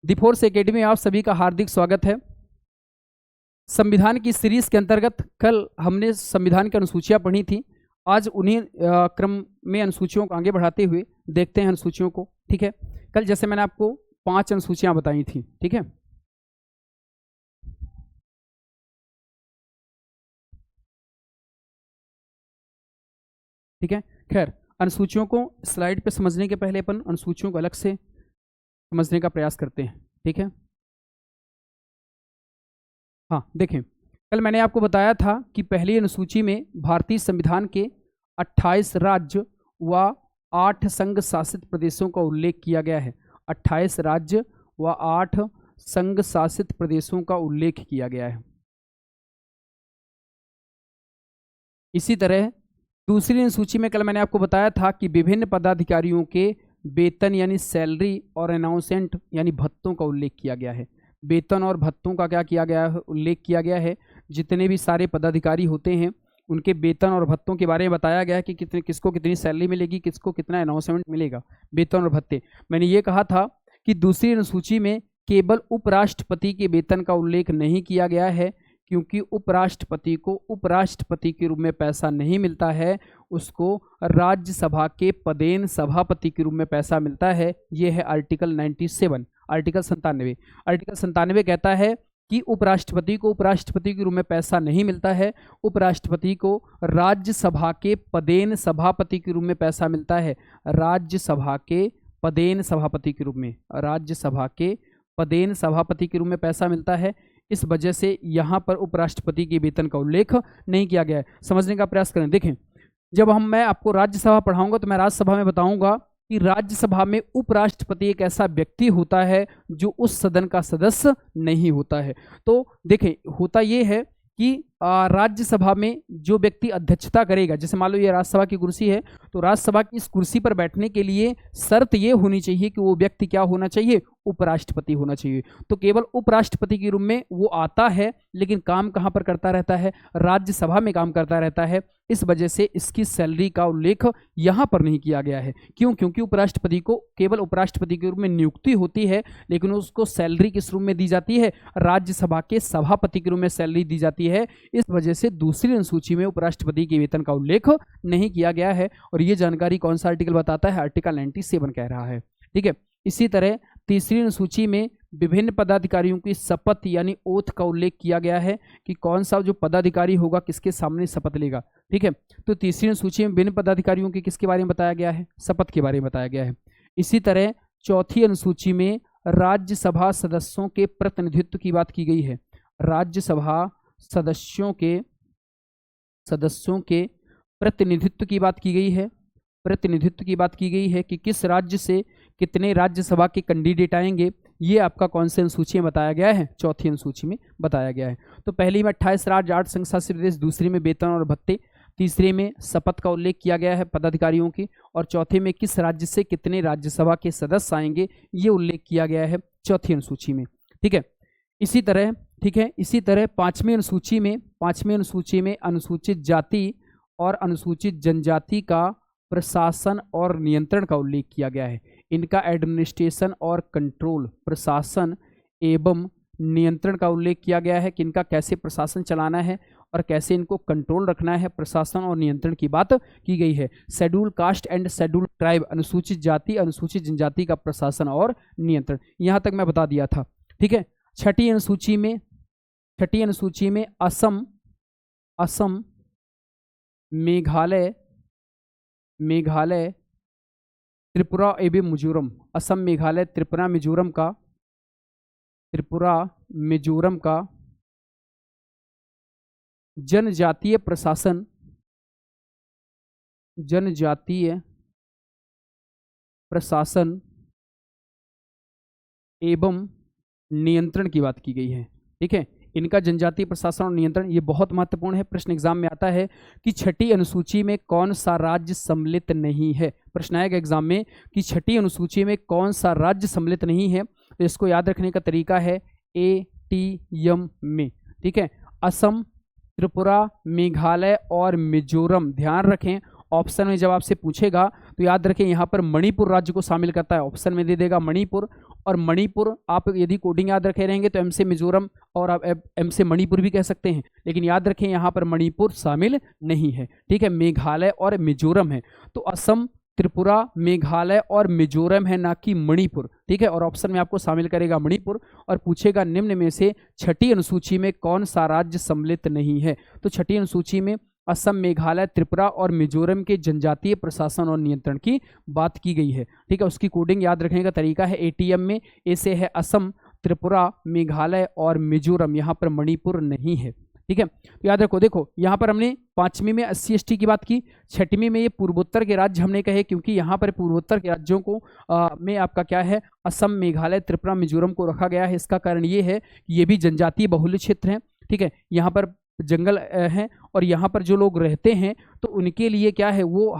The force academy में आप सभी का हार्दिक स्वागत है। संविधान की सीरीज के अंतर्गत कल हमने संविधान की अनुसूचियां पढ़ी थी। आज उन्हीं क्रम में अनुसूचियों को आगे बढ़ाते हुए देखते हैं अनुसूचियों को। ठीक है, कल जैसे मैंने आपको 5 अनुसूचियां बताई थी। ठीक है, ठीक है। खैर, अनुसूचियों को स्लाइड पे समझने के पहले अपन अनुसूचियों को अलग से समझने का प्रयास करते हैं। ठीक है, हाँ देखें, कल मैंने आपको बताया था कि पहली अनुसूची में भारतीय संविधान के 28 राज्य व 8 संघ शासित प्रदेशों का उल्लेख किया गया है। 28 राज्य व 8 संघ शासित प्रदेशों का उल्लेख किया गया है। इसी तरह दूसरी अनुसूची में कल मैंने आपको बताया था कि विभिन्न पदाधिकारियों के वेतन यानी सैलरी और अनाउंसमेंट यानी भत्तों का उल्लेख किया गया है। वेतन और भत्तों का क्या किया गया है? उल्लेख किया गया है। जितने भी सारे पदाधिकारी होते हैं उनके वेतन और भत्तों के बारे में बताया गया है कि किसको कितनी सैलरी मिलेगी, किसको कितना अनाउंसमेंट मिलेगा, वेतन और भत्ते। मैंने ये कहा था कि दूसरी अनुसूची में केवल उपराष्ट्रपति के वेतन का उल्लेख नहीं किया गया है, क्योंकि उपराष्ट्रपति को उपराष्ट्रपति के रूप में पैसा नहीं मिलता है, उसको राज्यसभा के पदेन सभापति के रूप में पैसा मिलता है। यह है आर्टिकल 97, आर्टिकल 97। आर्टिकल 97 कहता है कि उपराष्ट्रपति को उपराष्ट्रपति के रूप में पैसा नहीं मिलता है, उपराष्ट्रपति को राज्यसभा के पदेन सभापति के रूप में पैसा मिलता है। राज्यसभा के पदेन सभापति के रूप में, राज्यसभा के पदेन सभापति के रूप में पैसा मिलता है। इस वजह से यहाँ पर उपराष्ट्रपति के वेतन का उल्लेख नहीं किया गया है। समझने का प्रयास करें। देखें, जब मैं आपको राज्यसभा पढ़ाऊंगा तो मैं राज्यसभा में बताऊंगा कि राज्यसभा में उपराष्ट्रपति एक ऐसा व्यक्ति होता है जो उस सदन का सदस्य नहीं होता है। तो देखें, होता यह है कि राज्यसभा में जो व्यक्ति अध्यक्षता करेगा, जैसे मान लो ये राज्यसभा की कुर्सी है, तो राज्यसभा की इस कुर्सी पर बैठने के लिए शर्त ये होनी चाहिए कि वो व्यक्ति क्या होना चाहिए? उपराष्ट्रपति होना चाहिए। तो केवल उपराष्ट्रपति के रूप में वो आता है, लेकिन काम कहाँ पर करता रहता है? राज्यसभा में काम करता रहता है। इस वजह से इसकी सैलरी का उल्लेख यहाँ पर नहीं किया गया है। क्यों? क्योंकि उपराष्ट्रपति को केवल उपराष्ट्रपति के रूप में नियुक्ति होती है, लेकिन उसको सैलरी किस रूप में दी जाती है? राज्यसभा के सभापति के रूप में सैलरी दी जाती है। इस वजह से दूसरी अनुसूची में उपराष्ट्रपति के वेतन का उल्लेख नहीं किया गया है। और ये जानकारी कौन सा आर्टिकल बताता है? आर्टिकल 97 कह रहा है। ठीक है, इसी तरह तीसरी अनुसूची में विभिन्न पदाधिकारियों की शपथ यानी ओथ का उल्लेख किया गया है कि कौन सा जो पदाधिकारी होगा किसके सामने शपथ लेगा। ठीक है, तो तीसरी अनुसूची में विभिन्न पदाधिकारियों की किसके बारे में बताया गया है? शपथ के बारे में बताया गया है। इसी तरह चौथी अनुसूची में राज्यसभा सदस्यों के प्रतिनिधित्व की बात की गई है। राज्यसभा सदस्यों के प्रतिनिधित्व की बात की गई है। प्रतिनिधित्व की बात की गई है कि किस राज्य से कितने राज्यसभा के कैंडिडेट आएंगे। ये आपका कौन से अनुसूची में बताया गया है? चौथी अनुसूची में बताया गया है। तो पहली में 28 राज्य 8 संघ शासित प्रदेश, दूसरी में वेतन और भत्ते, तीसरे में शपथ का उल्लेख किया गया है पदाधिकारियों की, और चौथे में किस राज्य से कितने राज्यसभा के सदस्य आएंगे ये उल्लेख किया गया है चौथी अनुसूची में। ठीक है, इसी तरह पांचवी अनुसूची में अनुसूचित जाति और अनुसूचित जनजाति का प्रशासन और नियंत्रण का उल्लेख किया गया है। इनका एडमिनिस्ट्रेशन और कंट्रोल, प्रशासन एवं नियंत्रण का उल्लेख किया गया है कि इनका कैसे प्रशासन चलाना है और कैसे इनको कंट्रोल रखना है। प्रशासन और नियंत्रण की बात की गई है। Schedule caste and schedule tribe, अनुसूचित जाति अनुसूचित जनजाति का प्रशासन और नियंत्रण, यहाँ तक मैं बता दिया था। ठीक है, छठी अनुसूची में असम, मेघालय, त्रिपुरा एवं मिजोरम, असम, मेघालय, त्रिपुरा, मिजोरम का जनजातीय प्रशासन एवं नियंत्रण की बात की गई है। ठीक है, इनका जनजातीय प्रशासन और नियंत्रण ये बहुत महत्वपूर्ण है। प्रश्न एग्जाम में आता है कि छठी अनुसूची में कौन सा राज्य सम्मिलित नहीं है। प्रश्न आएगा एग्जाम में कि छठी अनुसूची में कौन सा राज्य सम्मिलित नहीं है। तो इसको याद रखने का तरीका है ATM में। ठीक है, असम, त्रिपुरा, मेघालय और मिजोरम। ध्यान रखें, ऑप्शन में जब आपसे पूछेगा तो याद रखें यहाँ पर मणिपुर राज्य को शामिल करता है। ऑप्शन में दे देगा मणिपुर, और मणिपुर आप यदि कोडिंग याद रखे रहेंगे तो एम से मिजोरम और आप एम से मणिपुर भी कह सकते हैं, लेकिन याद रखें यहाँ पर मणिपुर शामिल नहीं है, ठीक है, मेघालय और मिजोरम है। तो असम, त्रिपुरा, मेघालय और मिजोरम है, ना कि मणिपुर, ठीक है। और ऑप्शन में आपको शामिल करेगा मणिपुर और पूछेगा निम्न में से छठी अनुसूची में कौन सा राज्य सम्मिलित नहीं है। तो छठी अनुसूची में असम, मेघालय, त्रिपुरा और मिजोरम के जनजातीय प्रशासन और नियंत्रण की बात की गई है, ठीक है। उसकी कोडिंग याद रखने का तरीका है एटीएम में, ए से है असम, त्रिपुरा, मेघालय और मिजोरम, यहाँ पर मणिपुर नहीं है, ठीक है। तो याद रखो, देखो यहाँ पर हमने 5वीं में SC/ST की बात की, 6वीं में ये पूर्वोत्तर के राज्य हमने कहे, क्योंकि यहाँ पर पूर्वोत्तर के राज्यों को में आपका क्या है, असम, मेघालय, त्रिपुरा, मिजोरम को रखा गया है। इसका कारण ये है कि ये भी जनजातीय बहुल्य क्षेत्र हैं, ठीक है। यहाँ पर जंगल हैं और यहाँ पर जो लोग रहते हैं तो उनके लिए क्या है, वो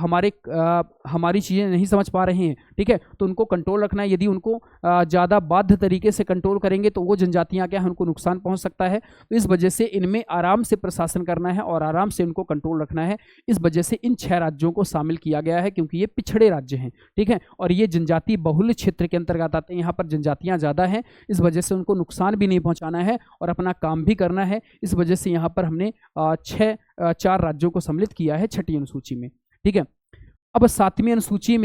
हमारी चीज़ें नहीं समझ पा रहे हैं, ठीक है। तो उनको कंट्रोल रखना है, यदि उनको ज़्यादा बाध्य तरीके से कंट्रोल करेंगे तो वो जनजातियाँ क्या है, उनको नुकसान पहुँच सकता है। तो इस वजह से इनमें आराम से प्रशासन करना है और आराम से इनको कंट्रोल रखना है। इस वजह से इन 6 राज्यों को शामिल किया गया है, क्योंकि ये पिछड़े राज्य हैं, ठीक है, और ये जनजातीय बहुल्य क्षेत्र के अंतर्गत आते हैं। यहाँ पर जनजातियाँ ज़्यादा हैं, इस वजह से उनको नुकसान भी नहीं पहुँचाना है और अपना काम भी करना है। इस वजह से यहाँ पर हमने 4 राज्यों को सम्मिलित किया है छठी अनुसूची में, ठीक है। अब 7वीं अनुसूची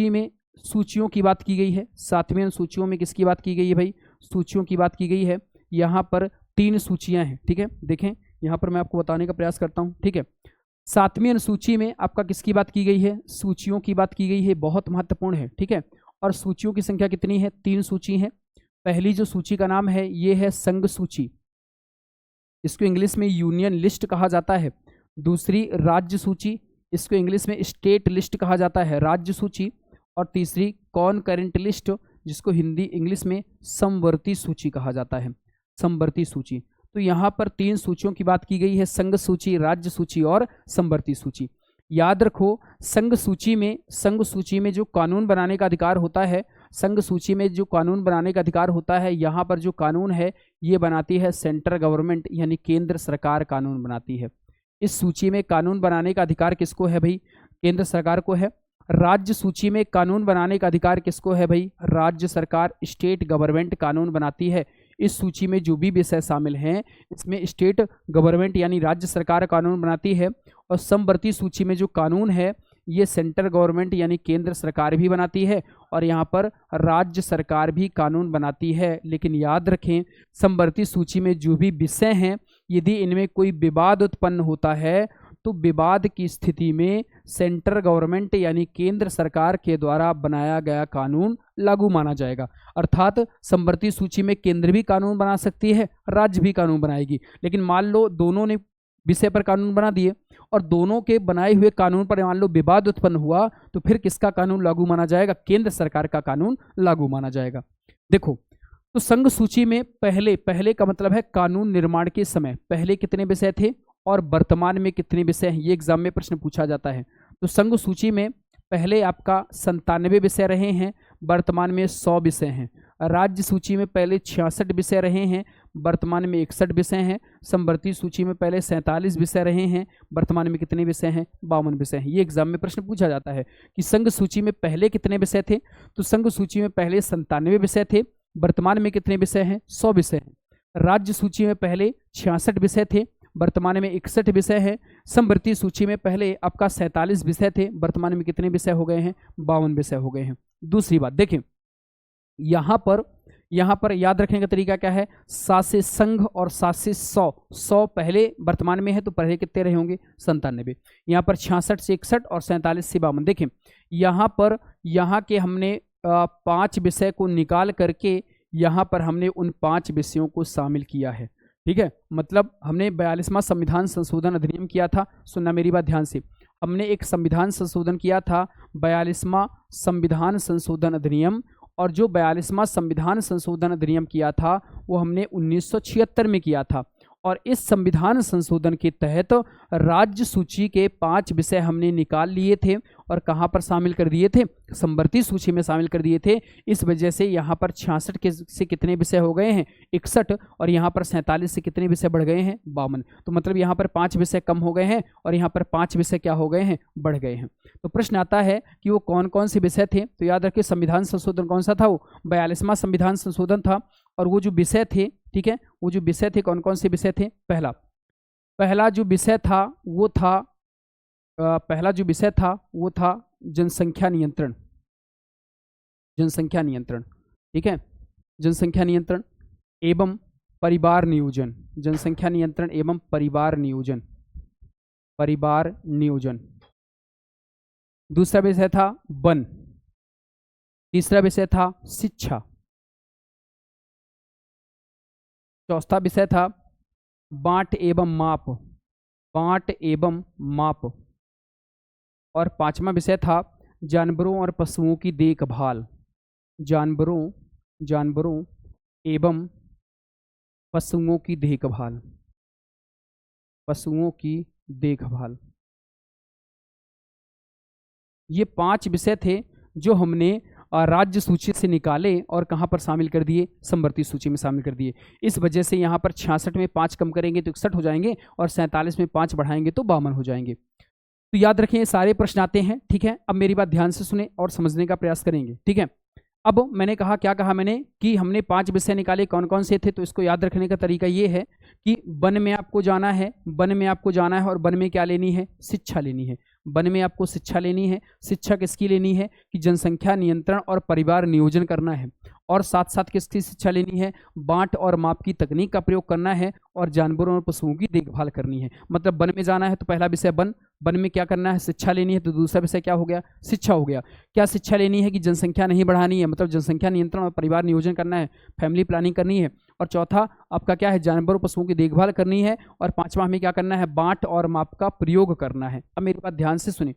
में सूचियों की बात की गई है। 7वीं अनुसूचियों में किसकी बात की गई है भाई, सूचियों की बात की गई है। यहाँ पर 3 सूचियां हैं, ठीक है। देखें यहाँ पर मैं आपको बताने का प्रयास करता हूँ, ठीक है। 7वीं अनुसूची में आपका किसकी बात की गई है, सूचियों की बात की गई है, बहुत महत्वपूर्ण है, ठीक है। और सूचियों की संख्या कितनी है, 3 सूची है। पहली जो सूची का नाम है ये है संघ सूची, इसको इंग्लिश में यूनियन लिस्ट कहा जाता है। दूसरी राज्य सूची, इसको इंग्लिश में स्टेट लिस्ट कहा जाता है, राज्य सूची। और तीसरी कॉनकरेंट लिस्ट, जिसको हिंदी इंग्लिश में समवर्ती सूची कहा जाता है, समवर्ती सूची। तो यहाँ पर 3 सूचियों की बात की गई है, संघ सूची, राज्य सूची और समवर्ती सूची। याद रखो, संघ सूची में जो कानून बनाने का अधिकार होता है, संघ सूची में जो कानून बनाने का अधिकार होता है, यहाँ पर जो कानून है ये बनाती है सेंट्रल गवर्नमेंट, यानी केंद्र सरकार कानून बनाती है। इस सूची में कानून बनाने का अधिकार किसको है भाई, केंद्र सरकार को है। राज्य सूची में कानून बनाने का अधिकार किसको है भाई, राज्य सरकार, स्टेट गवर्नमेंट कानून बनाती है। इस सूची में जो भी विषय शामिल हैं इसमें स्टेट गवर्नमेंट यानी राज्य सरकार कानून बनाती है। और समवर्ती सूची में जो कानून है ये सेंट्रल गवर्नमेंट यानी केंद्र सरकार भी बनाती है और यहाँ पर राज्य सरकार भी कानून बनाती है। लेकिन याद रखें, समवर्ती सूची में जो भी विषय हैं यदि इनमें कोई विवाद उत्पन्न होता है तो विवाद की स्थिति में सेंट्रल गवर्नमेंट यानी केंद्र सरकार के द्वारा बनाया गया कानून लागू माना जाएगा। अर्थात समवर्ती सूची में केंद्र भी कानून बना सकती है, राज्य भी कानून बनाएगी। लेकिन मान लो दोनों ने विषय पर कानून बना दिए और दोनों के बनाए हुए कानून पर मान लो विवाद उत्पन्न हुआ तो फिर किसका कानून लागू माना जाएगा, केंद्र सरकार का कानून लागू माना जाएगा। देखो, तो संघ सूची में पहले का मतलब है कानून निर्माण के समय पहले कितने विषय थे और वर्तमान में कितने विषय हैं, ये एग्जाम में प्रश्न पूछा जाता है। तो संघ सूची में पहले आपका 97 विषय रहे हैं, वर्तमान में 100 विषय हैं। राज्य सूची में पहले 66 विषय रहे हैं, वर्तमान में 61 विषय हैं। समवर्ती सूची में पहले 47 विषय रहे हैं, वर्तमान में कितने विषय हैं, 52 विषय हैं। ये एग्जाम में प्रश्न पूछा जाता है कि संघ सूची में पहले कितने विषय थे। तो संघ सूची में पहले 97 विषय थे, वर्तमान में कितने विषय हैं, 100 विषय हैं। राज्य सूची में पहले 66 विषय थे, वर्तमान में 61 विषय है। समवर्ती सूची में पहले आपका 47 विषय थे, वर्तमान में कितने विषय हो गए हैं, 52 विषय हो गए हैं। दूसरी बात देखें, यहाँ पर याद रखने का तरीका क्या है, 7 से संघ और 7 से 100 पहले वर्तमान में है तो पहले कितने रहे होंगे, 97। यहाँ पर 66 से 61 और 47 से 52। देखें यहाँ के हमने 5 विषय को निकाल करके यहाँ पर हमने उन 5 विषयों को शामिल किया है, ठीक है। मतलब हमने 42वां संविधान संशोधन अधिनियम किया था, सुनना मेरी बात ध्यान से। हमने एक संविधान संशोधन किया था, 42वां संविधान संशोधन अधिनियम, और जो 42वां संविधान संशोधन अधिनियम किया था वो हमने 1976 में किया था। और इस संविधान संशोधन के तहत राज्य सूची के 5 विषय हमने निकाल लिए थे और कहाँ पर शामिल कर दिए थे, समवर्ती सूची में शामिल कर दिए थे। इस वजह से यहाँ पर 66 से कितने विषय हो गए हैं, 61, और यहाँ पर 47 से कितने विषय बढ़ गए हैं, 52। तो मतलब यहाँ पर 5 विषय कम हो गए हैं और यहाँ पर 5 विषय क्या हो गए हैं, बढ़ गए हैं। तो प्रश्न आता है कि वो कौन कौन से विषय थे। तो याद रखिए संविधान संशोधन कौन सा था, वो 42वां संविधान संशोधन था। और वो जो विषय थे, ठीक है, वो जो विषय थे कौन कौन से विषय थे। पहला जो विषय था वो था जनसंख्या नियंत्रण, ठीक है, जनसंख्या नियंत्रण एवं परिवार नियोजन, जनसंख्या नियंत्रण एवं परिवार नियोजन। दूसरा विषय था वन। तीसरा विषय था शिक्षा। चौथा विषय था बांट एवं माप। और 5वां विषय था जानवरों और पशुओं की देखभाल, जानवरों एवं पशुओं की देखभाल। ये 5 विषय थे जो हमने राज्य सूची से निकाले और कहाँ पर शामिल कर दिए, समवर्ती सूची में शामिल कर दिए। इस वजह से यहाँ पर 66 में 5 कम करेंगे तो 61 हो जाएंगे और 47 में 5 बढ़ाएंगे तो 52 हो जाएंगे। तो याद रखें ये सारे प्रश्न आते हैं, ठीक है। अब मेरी बात ध्यान से सुने और समझने का प्रयास करेंगे, ठीक है। अब मैंने कहा, क्या कहा मैंने, कि हमने 5 विषय निकाले, कौन कौन से थे। तो इसको याद रखने का तरीका ये है कि वन में आपको जाना है और वन में क्या लेनी है, शिक्षा लेनी है। वन में आपको शिक्षा लेनी है। शिक्षा किसकी लेनी है, कि जनसंख्या नियंत्रण और परिवार नियोजन करना है। और साथ साथ किसकी शिक्षा लेनी है, बांट और माप की तकनीक का प्रयोग करना है और जानवरों और पशुओं की देखभाल करनी है। मतलब वन में जाना है तो पहला विषय वन में क्या करना है, शिक्षा लेनी है। तो दूसरा विषय क्या हो गया, शिक्षा हो गया। क्या शिक्षा लेनी है, कि जनसंख्या नहीं बढ़ानी है, मतलब जनसंख्या नियंत्रण और परिवार नियोजन करना है, फैमिली प्लानिंग करनी है। और चौथा आपका क्या है, जानवरों पशुओं की देखभाल करनी है। और 5वां हमें क्या करना है, बांट और माप का प्रयोग करना है। अब मेरी बात ध्यान से सुने,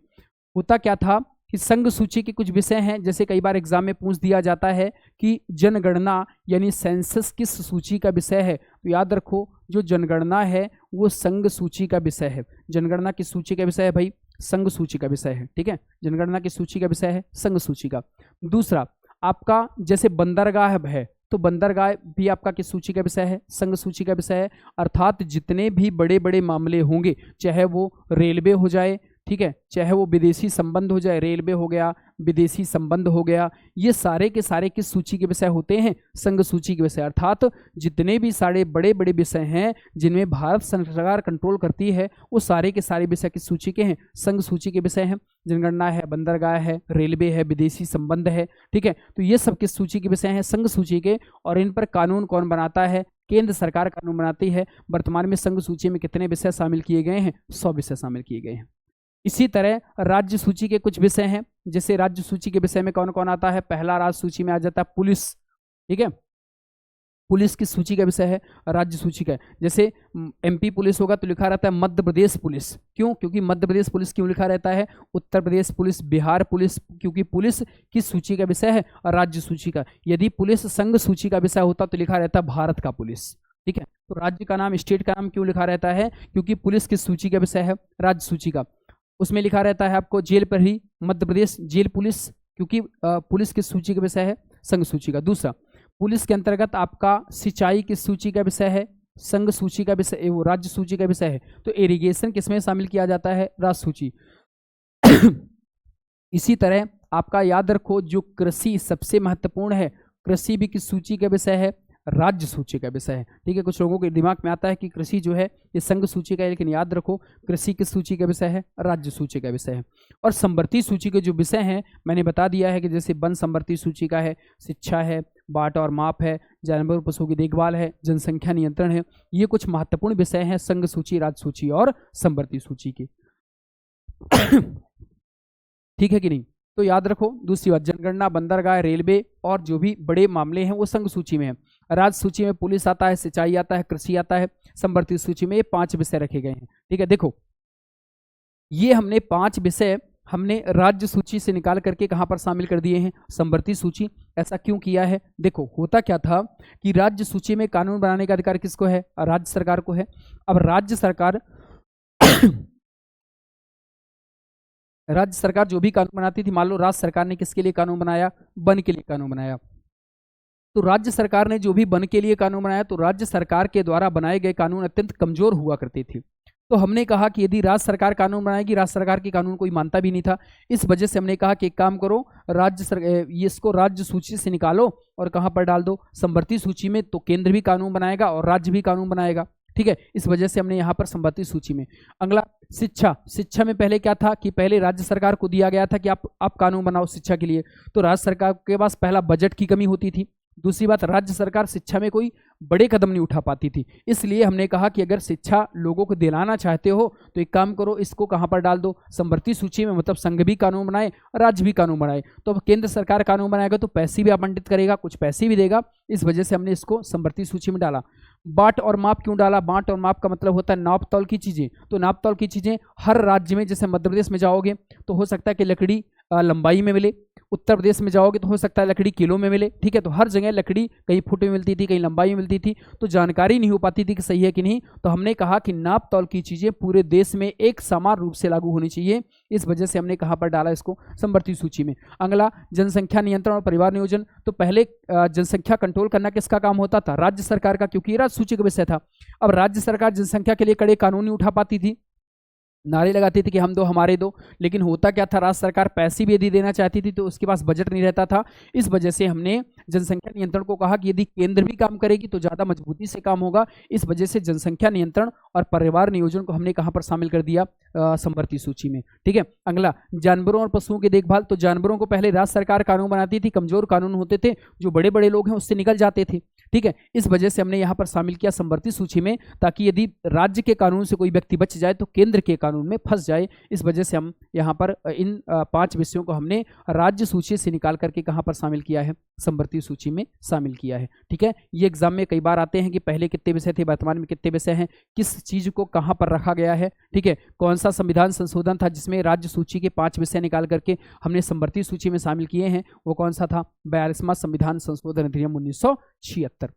होता क्या था कि संघ सूची के कुछ विषय हैं, जैसे कई बार एग्जाम में पूछ दिया जाता है कि जनगणना यानी सेंसस किस सूची का विषय है। तो याद रखो जो जनगणना है वो संघ सूची का विषय है। जनगणना किस सूची का विषय है भाई, संघ सूची का विषय है, ठीक है। जनगणना की सूची का विषय है संघ सूची का। दूसरा आपका जैसे बंदरगाह है तो बंदरगाह भी आपका किस सूची का विषय है, संघ सूची का विषय है। अर्थात जितने भी बड़े बड़े मामले होंगे, चाहे वो रेलवे हो जाए, ठीक है, चाहे वो विदेशी संबंध हो जाए, रेलवे हो गया, विदेशी संबंध हो गया, ये सारे के सारे किस सूची के विषय होते हैं, संघ सूची के विषय। अर्थात जितने भी सारे बड़े बड़े विषय हैं जिनमें भारत सरकार कंट्रोल करती है, वो सारे के सारे विषय किस सूची के हैं, संघ सूची के विषय हैं। जनगणना है, बंदरगाह है, रेलवे है, विदेशी संबंध है, ठीक है। तो ये सब किस सूची के विषय हैं, संघ सूची के। और इन पर कानून कौन बनाता है, केंद्र सरकार कानून बनाती है। वर्तमान में संघ सूची में कितने विषय शामिल किए गए हैं, 100 विषय शामिल किए गए हैं। इसी तरह राज्य सूची के कुछ विषय हैं, जैसे राज्य सूची के विषय में कौन कौन आता है। पहला राज्य सूची में आ जाता है पुलिस, ठीक है। पुलिस किस सूची का विषय है, राज्य सूची का। जैसे एमपी पुलिस होगा तो लिखा रहता है मध्य प्रदेश पुलिस, क्यों, क्योंकि मध्य प्रदेश पुलिस क्यों लिखा रहता है, उत्तर प्रदेश पुलिस, बिहार पुलिस, क्योंकि पुलिस किस सूची का विषय है, और राज्य सूची का। यदि पुलिस संघ सूची का विषय होता तो लिखा रहता भारत का पुलिस, ठीक है। तो राज्य का नाम, स्टेट का नाम क्यों लिखा रहता है, क्योंकि पुलिस किस सूची का विषय है, राज्य सूची का। उसमें लिखा रहता है आपको जेल प्रहरी, मध्य प्रदेश जेल पुलिस, क्योंकि पुलिस किस सूची का विषय है, संघ सूची का। दूसरा पुलिस के अंतर्गत आपका सिंचाई किस सूची का विषय है, संघ सूची का विषय, वो राज्य सूची का विषय है। तो इरिगेशन किसमें शामिल किया जाता है, राज्य सूची। इसी तरह आपका याद रखो जो कृषि सबसे महत्वपूर्ण है, कृषि भी किस सूची का विषय है, राज्य सूची का विषय है, ठीक है। कुछ लोगों के दिमाग में आता है कि कृषि जो है ये संघ सूची का है, लेकिन याद रखो कृषि किस सूची का विषय है, राज्य सूची का विषय है। और समवर्ती सूची के जो विषय हैं मैंने बता दिया है कि जैसे वन समवर्ती सूची का है, शिक्षा है, बाट और माप है, जानवर पशुओं की देखभाल है, जनसंख्या नियंत्रण है। ये कुछ महत्वपूर्ण विषय हैं संघ सूची, राज्य सूची और समवर्ती सूची के। ठीक है कि नहीं। तो याद रखो दूसरी बात, जनगणना, बंदरगाह, रेलवे और जो भी बड़े मामले हैं वो संघ सूची में है। राज्य सूची में पुलिस आता है, सिंचाई आता है, कृषि आता है। समवर्ती सूची में ये 5 विषय रखे गए हैं, ठीक है। देखो ये हमने 5 विषय हमने राज्य सूची से निकाल करके कहाँ पर शामिल कर दिए हैं, समवर्ती सूची। ऐसा क्यों किया है? देखो होता क्या था कि राज्य सूची में कानून बनाने का अधिकार किसको है? राज्य सरकार को है। अब राज्य सरकार राज्य सरकार जो भी कानून बनाती थी, मान लो राज्य सरकार ने किसके लिए कानून बनाया? वन के लिए कानून बनाया। तो राज्य सरकार ने जो भी वन के लिए कानून बनाया, तो राज्य सरकार के द्वारा बनाए गए कानून अत्यंत कमजोर हुआ करते थे। तो हमने कहा कि यदि राज्य सरकार कानून बनाएगी, राज्य सरकार के कानून कोई मानता भी नहीं था। इस वजह से हमने कहा कि एक काम करो, इसको राज्य सूची से निकालो और कहाँ पर डाल दो? समवर्ती सूची में। तो केंद्र भी कानून बनाएगा और राज्य भी कानून बनाएगा। ठीक है, इस वजह से हमने यहाँ पर समवर्ती सूची में। अगला शिक्षा। शिक्षा में पहले क्या था कि पहले राज्य सरकार को दिया गया था कि आप कानून बनाओ शिक्षा के लिए। तो राज्य सरकार के पास पहला बजट की कमी होती थी, दूसरी बात राज्य सरकार शिक्षा में कोई बड़े कदम नहीं उठा पाती थी। इसलिए हमने कहा कि अगर शिक्षा लोगों को दिलाना चाहते हो तो एक काम करो, इसको कहाँ पर डाल दो? समवर्ती सूची में। मतलब संघ भी कानून बनाए, राज्य भी कानून बनाए। तो अब केंद्र सरकार कानून बनाएगा तो पैसे भी आवंटित करेगा, कुछ पैसे भी देगा। इस वजह से हमने इसको समवर्ती सूची में डाला। बांट और माप क्यों डाला? बांट और माप का मतलब होता है नाप तौल की चीजें। तो नाप तौल की चीजें हर राज्य में, जैसे मध्य प्रदेश में जाओगे तो हो सकता है कि लकड़ी लंबाई में मिले, उत्तर प्रदेश में जाओगे तो हो सकता है लकड़ी किलो में मिले। ठीक है, तो हर जगह लकड़ी कहीं फुट में मिलती थी, कहीं लंबाई में मिलती थी, तो जानकारी नहीं हो पाती थी कि सही है कि नहीं। तो हमने कहा कि नाप तौल की चीजें पूरे देश में एक समान रूप से लागू होनी चाहिए। इस वजह से हमने कहाँ पर डाला इसको? समवर्ती सूची में। अगला जनसंख्या नियंत्रण और परिवार नियोजन। तो पहले जनसंख्या कंट्रोल करना किसका काम होता था? राज्य सरकार का, क्योंकि ये राज्य सूची का विषय था। अब राज्य सरकार जनसंख्या के लिए कड़े कानून नहीं उठा पाती थी, नारे लगाती थी कि हम दो हमारे दो। लेकिन होता क्या था, राज्य सरकार पैसे भी यदि देना चाहती थी तो उसके पास बजट नहीं रहता था। इस वजह से हमने जनसंख्या नियंत्रण को कहा कि यदि केंद्र भी काम करेगी तो ज्यादा मजबूती से काम होगा। इस वजह से जनसंख्या नियंत्रण और परिवार नियोजन को हमने कहां पर शामिल कर दिया? समवर्ती सूची में। ठीक है, अगला जानवरों और पशुओं की देखभाल। तो जानवरों को पहले राज्य सरकार कानून बनाती थी, कमजोर कानून होते थे, जो बड़े बड़े लोग हैं उससे निकल जाते थे। ठीक है, इस वजह से हमने यहाँ पर शामिल किया समवर्ती सूची में, ताकि यदि राज्य के कानून से कोई व्यक्ति बच जाए तो केंद्र के कानून में फंस जाए। इस वजह से हम यहाँ पर इन 5 विषयों को हमने राज्य सूची से निकाल करके कहाँ पर शामिल किया है? समवर्ती सूची में शामिल किया है। ठीक है, ये एग्जाम में कई बार आते हैं कि पहले कितने विषय थे, वर्तमान में कितने विषय हैं, किस चीज को कहाँ पर रखा गया है। ठीक है, कौन सा संविधान संशोधन था जिसमें राज्य सूची के 5 विषय निकाल करके हमने समवर्ती सूची में शामिल किए हैं? वो कौन सा था? 42वां संविधान संशोधन अधिनियम 1976।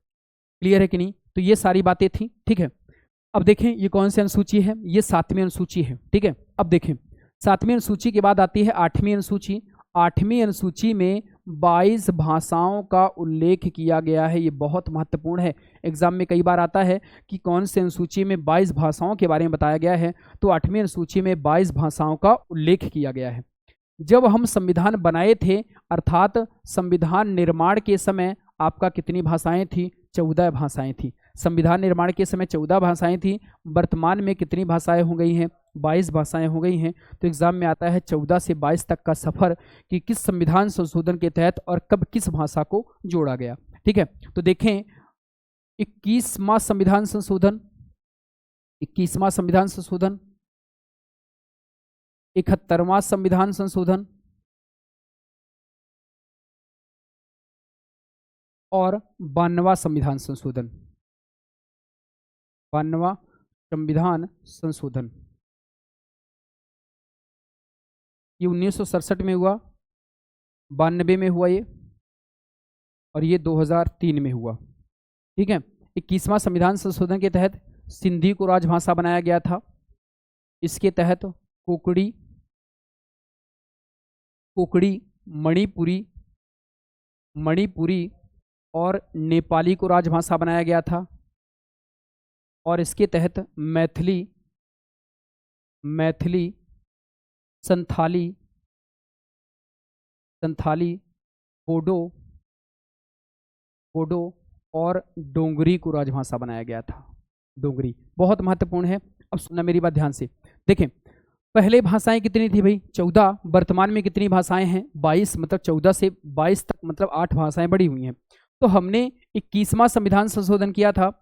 क्लियर है कि नहीं? तो ये सारी बातें थी। ठीक है, अब देखें ये कौन सी अनुसूची है? ये 7वीं अनुसूची है। ठीक है, अब देखें 7वीं अनुसूची के बाद आती है 8वीं अनुसूची। 8वीं अनुसूची में 22 भाषाओं का उल्लेख किया गया है। ये बहुत महत्वपूर्ण है, एग्जाम में कई बार आता है कि कौन से अनुसूची में 22 भाषाओं के बारे में बताया गया है। तो 8वीं अनुसूची में 22 भाषाओं का उल्लेख किया गया है। जब हम संविधान बनाए थे, अर्थात संविधान निर्माण के समय आपका कितनी भाषाएं थी? 14 भाषाएं थी। संविधान निर्माण के समय 14 भाषाएं थी। वर्तमान में कितनी भाषाएं हो गई हैं? 22 भाषाएं हो गई हैं। तो एग्जाम में आता है 14 से 22 तक का सफर कि किस संविधान संशोधन के तहत और कब किस भाषा को जोड़ा गया। ठीक है, तो देखें 21वां संविधान संशोधन, 71वां संविधान संशोधन, 71वां संविधान संशोधन और 92वां संविधान संशोधन। 92वां संविधान संशोधन ये 1967 में हुआ, 92 में हुआ ये, और ये 2003 में हुआ। ठीक है, 21वां संविधान संशोधन के तहत सिंधी को राजभाषा बनाया गया था। इसके तहत कोकड़ी, मणिपुरी और नेपाली को राजभाषा बनाया गया था। और इसके तहत मैथिली, संथाली, बोडो और डोंगरी को राजभाषा बनाया गया था। डोंगरी बहुत महत्वपूर्ण है। अब सुनना मेरी बात ध्यान से। देखें पहले भाषाएं कितनी थी भाई? 14। वर्तमान में कितनी भाषाएं हैं? 22। मतलब 14 से 22 तक, मतलब 8 भाषाएं बढ़ी हुई हैं। तो हमने 21वां संविधान संशोधन किया था।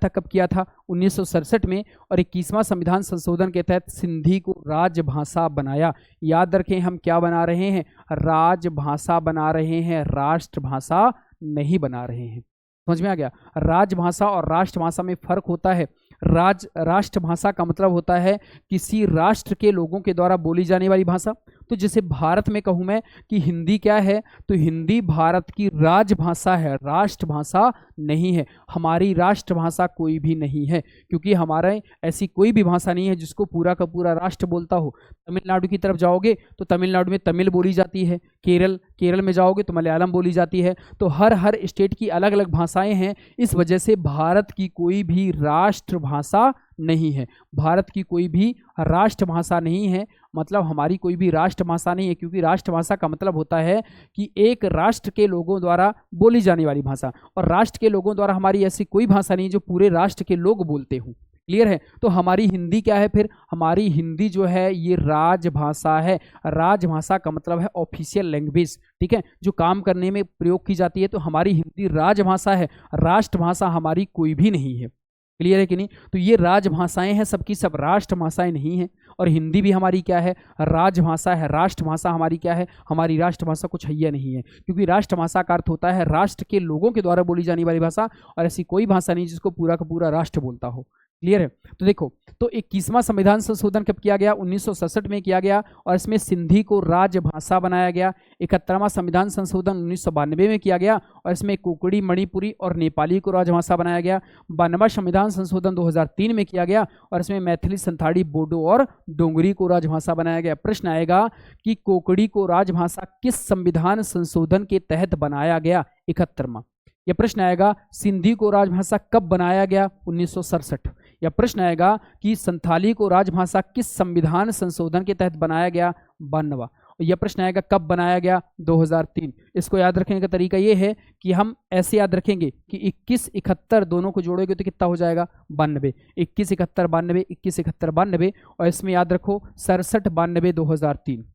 कब किया था? 1967 में। और 21वां संविधान संशोधन के तहत सिंधी को राजभाषा बनाया। याद रखें, हम क्या बना रहे हैं? राजभाषा बना रहे हैं, राष्ट्रभाषा नहीं बना रहे हैं। समझ में आ गया? राजभाषा और राष्ट्रभाषा में फर्क होता है। राष्ट्रभाषा का मतलब होता है किसी राष्ट्र के लोगों के द्वारा बोली जाने वाली भाषा। तो जैसे भारत में कहूँ मैं कि हिंदी क्या है, तो हिंदी भारत की राजभाषा है, राष्ट्रभाषा नहीं है। हमारी राष्ट्रभाषा कोई भी नहीं है, क्योंकि हमारे ऐसी कोई भी भाषा नहीं है जिसको पूरा का पूरा राष्ट्र बोलता हो। तमिलनाडु की तरफ जाओगे तो तमिलनाडु में तमिल बोली जाती है, केरल में जाओगे तो मलयालम बोली जाती है। तो हर स्टेट की अलग अलग भाषाएं हैं। इस वजह से भारत की कोई भी राष्ट्रभाषा नहीं है, भारत की कोई भी राष्ट्रभाषा नहीं है, मतलब हमारी कोई भी राष्ट्रभाषा नहीं है। क्योंकि राष्ट्रभाषा का मतलब होता है कि एक राष्ट्र के लोगों द्वारा बोली जाने वाली भाषा, और राष्ट्र के लोगों द्वारा हमारी ऐसी कोई भाषा नहीं जो पूरे राष्ट्र के लोग बोलते हों। क्लियर है? तो हमारी हिंदी क्या है फिर? हमारी हिंदी जो है ये राजभाषा है। राजभाषा का मतलब है ऑफिशियल लैंग्वेज, ठीक है, जो काम करने में प्रयोग की जाती है। तो हमारी हिंदी राजभाषा है, राष्ट्रभाषा हमारी कोई भी नहीं है। क्लियर है कि नहीं? तो ये राजभाषाएं हैं, सबकी सब राष्ट्रभाषाएं नहीं हैं। और हिंदी भी हमारी क्या है? राजभाषा है। राष्ट्रभाषा हमारी क्या है? हमारी राष्ट्रभाषा कुछ हैया नहीं है, क्योंकि राष्ट्रभाषा का अर्थ होता है राष्ट्र के लोगों के द्वारा बोली जाने वाली भाषा, और ऐसी कोई भाषा नहीं जिसको पूरा का पूरा राष्ट्र बोलता हो। क्लियर है? तो देखो, तो 21वां संविधान संशोधन कब किया गया? 1967 में किया गया, और इसमें सिंधी को राजभाषा बनाया गया। 71वां संविधान संशोधन 1992 में किया गया, और इसमें कुकड़ी, मणिपुरी और नेपाली को राजभाषा बनाया गया। 92वां संविधान संशोधन 2003 में किया गया, और इसमें मैथिली, संथाली, बोडो और डोंगरी को राजभाषा बनाया गया। प्रश्न आएगा कि कोकड़ी को राजभाषा किस संविधान संशोधन के तहत बनाया गया? 71वां। यह प्रश्न आएगा सिंधी को राजभाषा कब बनाया गया? 1967। यह प्रश्न आएगा कि संथाली को राजभाषा किस संविधान संशोधन के तहत बनाया गया? 92वां। यह प्रश्न आएगा कब बनाया गया? 2003। इसको याद रखने का तरीका यह है कि हम ऐसे याद रखेंगे कि 21, 71 दोनों को जोड़ोगे तो कितना हो जाएगा? 92। 21, 71, 92, 21, 71, 92, और इसमें याद रखो 67, 92, 2003।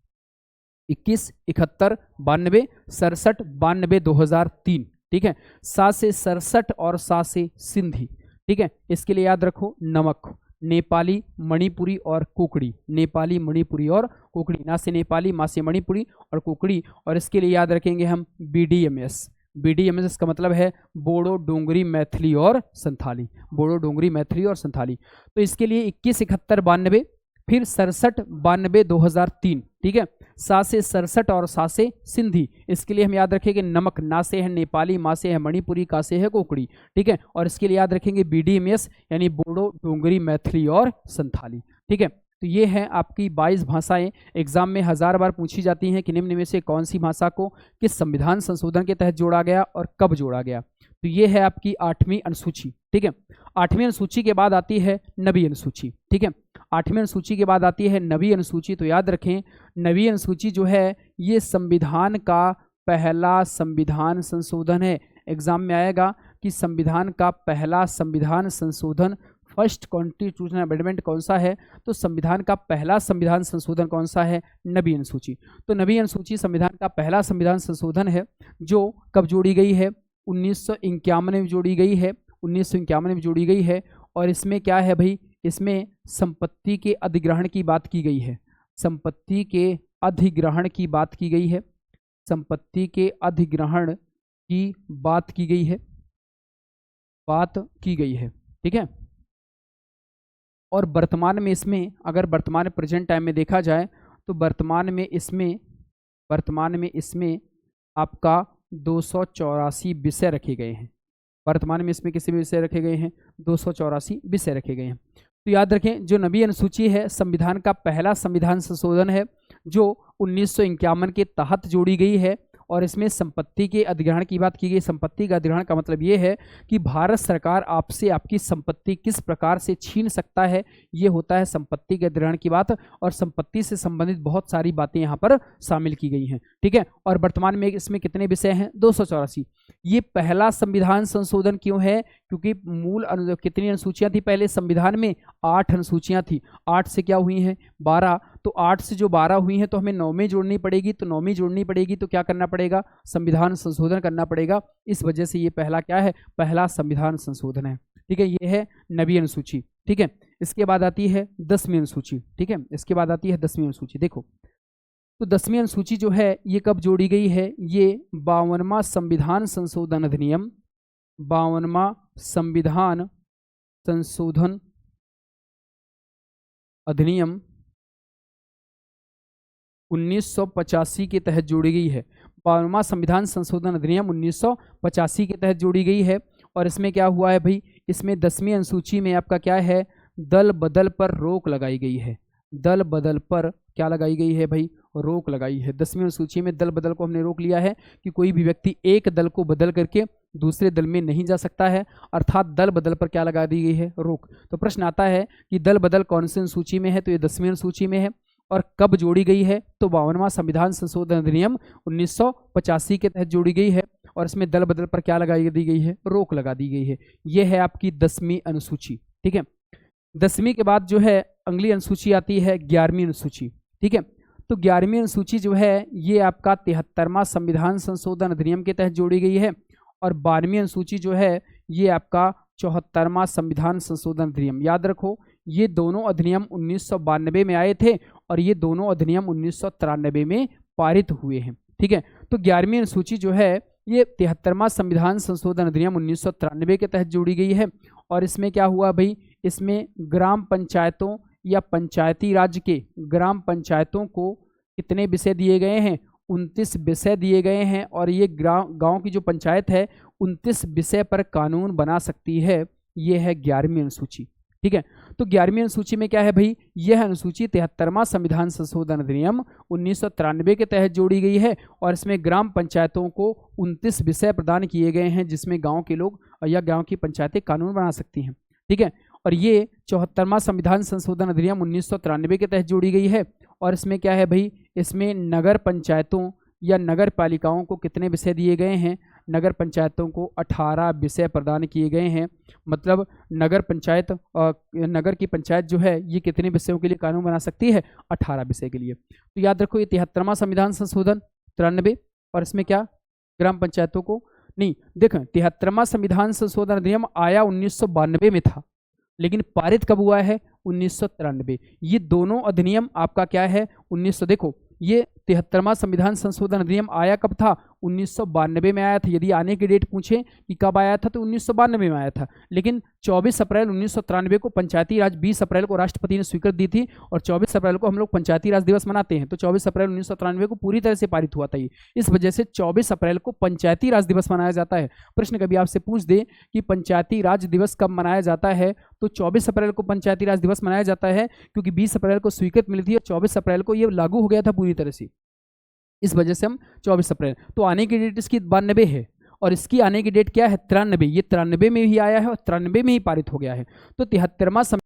21, 71, 92, 67, 92, 2003। ठीक है, 7 से 67 और 7 से सिंधी। ठीक है, इसके लिए याद रखो नमक, नेपाली, मणिपुरी और कुकड़ी। नेपाली, मणिपुरी और कुकड़ी, ना से नेपाली, मा से मणिपुरी और कुकड़ी। और इसके लिए याद रखेंगे हम BDMS। BDMS का मतलब है बोडो, डोंगरी, मैथिली और संथाली। बोडो, डोंगरी, मैथिली और संथाली। तो इसके लिए 21, 71, 92, फिर 67, 92, 2003। ठीक है, 7 से 67 और 7 से सिंधी। इसके लिए हम याद रखेंगे नमक, ना से है नेपाली, मा से है मणिपुरी, का से है कुकड़ी। ठीक है, और इसके लिए याद रखेंगे BDMS यानी बोडो, डोंगरी, मैथिली और संथाली। ठीक है, तो ये है आपकी 22 भाषाएं। एग्जाम में 1000 बार पूछी जाती हैं कि निम्न में से कौन सी भाषा को किस संविधान संशोधन के तहत जोड़ा गया और कब जोड़ा गया। तो ये है आपकी 8वीं अनुसूची। ठीक है, 8वीं अनुसूची के बाद आती है 9वीं अनुसूची। ठीक है, 8वीं अनुसूची के बाद आती है 9वीं अनुसूची। तो याद रखें 9वीं अनुसूची जो है ये संविधान का पहला संविधान संशोधन है। एग्जाम में आएगा कि संविधान का पहला संविधान संशोधन, फर्स्ट कॉन्स्टिट्यूशनल अमेंडमेंट कौन सा है? तो संविधान का पहला संविधान संशोधन कौन सा है? 9वीं अनुसूची। तो 9वीं अनुसूची संविधान का पहला संविधान संशोधन है, जो कब जोड़ी गई है? 1951 में जोड़ी गई है। 1951 में जोड़ी गई है। और इसमें क्या है भाई? इसमें संपत्ति के अधिग्रहण की बात की गई है। संपत्ति के अधिग्रहण की बात की गई है। संपत्ति के अधिग्रहण की बात की गई है। बात की गई है। ठीक है, और वर्तमान में इसमें, अगर वर्तमान प्रेजेंट टाइम में देखा जाए तो वर्तमान में इसमें आपका 284 विषय रखे गए हैं। वर्तमान में इसमें किसी भी विषय रखे गए हैं? 284 विषय रखे गए हैं। तो याद रखें जो 9वीं अनुसूची है संविधान का पहला संविधान संशोधन है, जो 1951 के तहत जोड़ी गई है। और इसमें संपत्ति के अधिग्रहण की बात की गई। संपत्ति का अधिग्रहण का मतलब ये है कि भारत सरकार आपसे आपकी संपत्ति किस प्रकार से छीन सकता है, ये होता है संपत्ति के अधिग्रहण की बात। और संपत्ति से संबंधित बहुत सारी बातें यहाँ पर शामिल की गई हैं। ठीक है, और वर्तमान में इसमें कितने विषय हैं? 284। ये पहला संविधान संशोधन क्यों है? क्योंकि मूल कितनी अनुसूचियां थी पहले संविधान में? 8 अनुसूचियां थी। 8 से क्या हुई हैं? 12। तो 8 से जो 12 हुई हैं तो हमें 9 में जोड़नी पड़ेगी। तो 9 में जोड़नी पड़ेगी तो क्या करना पड़ेगा? संविधान संशोधन करना पड़ेगा। इस वजह से ये पहला क्या है? पहला संविधान संशोधन है। ठीक है, ये है 9वीं अनुसूची। ठीक है, इसके बाद आती है 10वीं अनुसूची। ठीक है, इसके बाद आती है 10वीं अनुसूची। देखो, तो 10वीं अनुसूची जो है ये कब जोड़ी गई है? ये 52वां संविधान संशोधन अधिनियम, 52वां संविधान संशोधन अधिनियम 1985 के तहत जोड़ी गई है। 52वां संविधान संशोधन अधिनियम 1985 के तहत जोड़ी गई है। और इसमें क्या हुआ है भाई, इसमें 10वीं अनुसूची में आपका क्या है, दल बदल पर रोक लगाई गई है। दल बदल पर क्या लगाई गई है भाई, रोक लगाई है। 10वीं अनुसूची में दल बदल को हमने रोक लिया है कि कोई भी व्यक्ति एक दल को बदल करके दूसरे दल में नहीं जा सकता है, अर्थात दल बदल पर क्या लगा दी गई है, रोक। तो प्रश्न आता है कि दल बदल कौन सी अनुसूची में है, तो ये 10वीं अनुसूची में है। और कब जोड़ी गई है, तो 52वां संविधान संशोधन अधिनियम 1985 के तहत जोड़ी गई है। और इसमें दल बदल पर क्या लगाई दी गई है, रोक लगा दी गई है। यह है आपकी 10वीं अनुसूची। ठीक है, 10वीं के बाद जो है अगली अनुसूची आती है 11वीं अनुसूची। ठीक है, तो 11वीं अनुसूची जो है ये आपका 73वां संविधान संशोधन अधिनियम के तहत जोड़ी गई है। और 12वीं अनुसूची जो है ये आपका 74वां संविधान संशोधन अधिनियम। याद रखो, ये दोनों अधिनियम 1992 में आए थे और ये दोनों अधिनियम 1993 में पारित हुए हैं। ठीक है, तो 11वीं अनुसूची जो है ये 73वां संविधान संशोधन अधिनियम 1993 के तहत जोड़ी गई है। और इसमें क्या हुआ भाई, इसमें ग्राम पंचायतों या पंचायती राज के ग्राम पंचायतों को कितने विषय दिए गए हैं, 29 विषय दिए गए हैं। और ये गांव की जो पंचायत है 29 विषय पर कानून बना सकती है। ये है 11वीं अनुसूची। ठीक है, तो 11वीं अनुसूची में क्या है भाई, यह अनुसूची 73वां संविधान संशोधन अधिनियम 1993 के तहत जोड़ी गई है। और इसमें ग्राम पंचायतों को 29 विषय प्रदान किए गए हैं जिसमें गांव के लोग या गांव की पंचायतें कानून बना सकती हैं। ठीक है, और ये 74वां संविधान संशोधन अधिनियम 1993 के तहत जोड़ी गई है। और इसमें क्या है भाई, इसमें नगर पंचायतों या नगर पालिकाओं को कितने विषय दिए गए हैं, नगर पंचायतों को 18 विषय प्रदान किए गए हैं। मतलब नगर की पंचायत जो है ये कितने विषयों के लिए कानून बना सकती है, 18 विषय के लिए। तो याद रखो ये 73वां संविधान संशोधन 93। और इसमें क्या, ग्राम पंचायतों को नहीं, देखें 73वां संविधान संशोधन अधिनियम आया 1992 में था, लेकिन पारित कब हुआ है, 1993। ये दोनों अधिनियम आपका क्या है, 1900। देखो ये 73वां संविधान संशोधन अधिनियम आया कब था, 1992 में आया था। यदि आने की डेट पूछे कि कब आया था, तो 1992 में आया था। लेकिन 24 अप्रैल 1993 को पंचायती राज, 20 अप्रैल को राष्ट्रपति ने स्वीकृति दी थी और 24 अप्रैल को हम लोग पंचायती राज दिवस मनाते हैं। तो 24 अप्रैल 1993 को पूरी तरह से पारित हुआ था ये। इस वजह से 24 अप्रैल को पंचायती राज दिवस मनाया जाता है। प्रश्न कभी आपसे पूछ दे कि पंचायती राज दिवस कब मनाया जाता है, तो 24 अप्रैल को पंचायती राज दिवस मनाया जाता है, क्योंकि 20 अप्रैल को स्वीकृति मिली थी और 24 अप्रैल को ये लागू हो गया था पूरी तरह से। इस वजह से हम 24 अप्रैल, तो आने की डेट इसकी 92 है और इसकी आने की डेट क्या है, 93। ये 93 में ही आया है और 93 में ही पारित हो गया है। तो 73वां